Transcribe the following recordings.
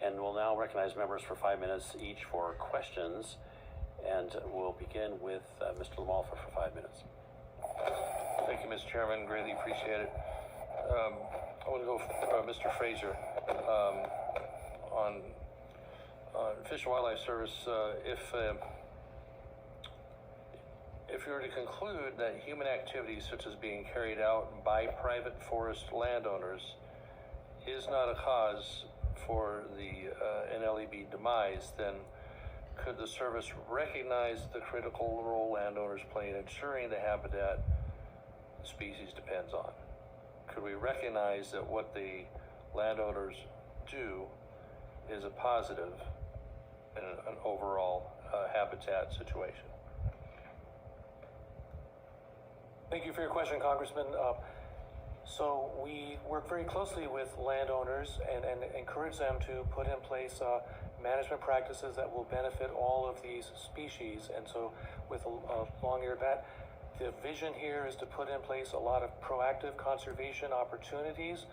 And we'll now recognize members for 5 minutes each for questions. And we'll begin with Mr. Mafa for 5 minutes. Thank you, Mr. Chairman. Greatly appreciate it. I want to go for Mr. Fraser on Fish and Wildlife Service. If you were to conclude that human activities such as being carried out by private forest landowners is not a cause for the NLEB demise, then could the service recognize the critical role landowners play in ensuring the habitat the species depends on? Could we recognize that what the landowners do is a positive in an overall habitat situation? Thank you for your question, Congressman. So we work very closely with landowners and encourage them to put in place management practices that will benefit all of these species. And so with a long-eared bat, the vision here is to put in place a lot of proactive conservation opportunities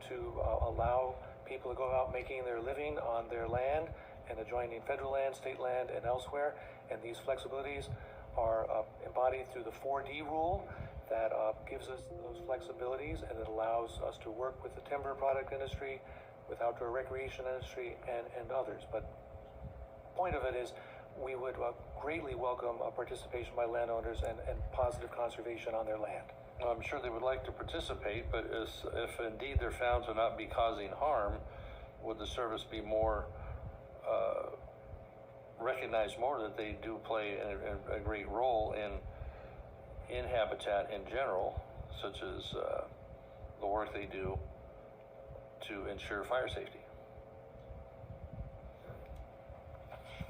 to allow people to go out making their living on their land and adjoining federal land, state land, and elsewhere. And these flexibilities are embodied through the 4D rule that gives us those flexibilities, and it allows us to work with the timber product industry, with outdoor recreation industry, and others. But the point of it is we would greatly welcome participation by landowners and positive conservation on their land. Well, I'm sure they would like to participate, but if indeed they're found to not be causing harm, would the service be more recognize more that they do play a great role in habitat in general, such as the work they do to ensure fire safety?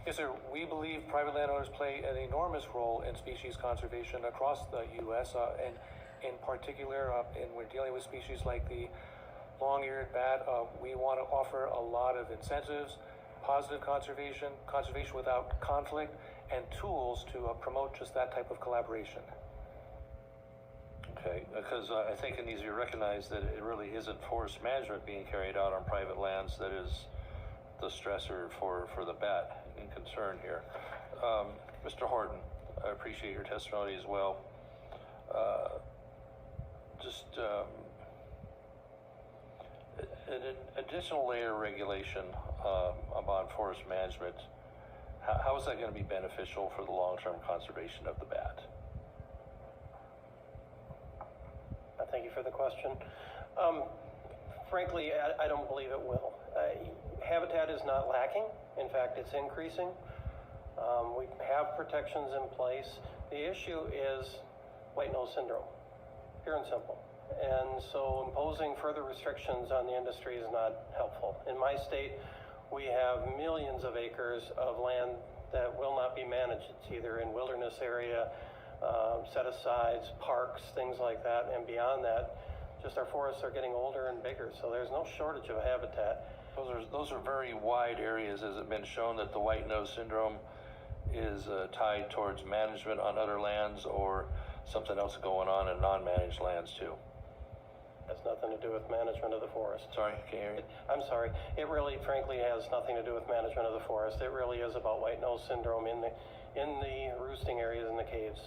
Yes, sir. We believe private landowners play an enormous role in species conservation across the U.S. And in particular, and we're dealing with species like the long-eared bat. We want to offer a lot of incentives, positive conservation, conservation without conflict, and tools to promote just that type of collaboration. Okay, because I think it needs to be recognized that it really isn't forest management being carried out on private lands that is the stressor for the bat in concern here. Mr. Horton, I appreciate your testimony as well. An additional layer of regulation about forest management, how is that going to be beneficial for the long-term conservation of the bat? Thank you for the question. Frankly, I don't believe it will. Habitat is not lacking. In fact, it's increasing. We have protections in place. The issue is white nose syndrome, pure and simple. And so imposing further restrictions on the industry is not helpful. In my state, we have millions of acres of land that will not be managed. It's either in wilderness area, set-asides, parks, things like that, and beyond that, just our forests are getting older and bigger, so there's no shortage of habitat. Those are very wide areas. Has it been shown that the white nose syndrome is tied towards management on other lands, or something else going on in non-managed lands too? Has nothing to do with management of the forest. Sorry, can't hear you. I'm sorry. It really, frankly, has nothing to do with management of the forest. It really is about white nose syndrome in the roosting areas in the caves.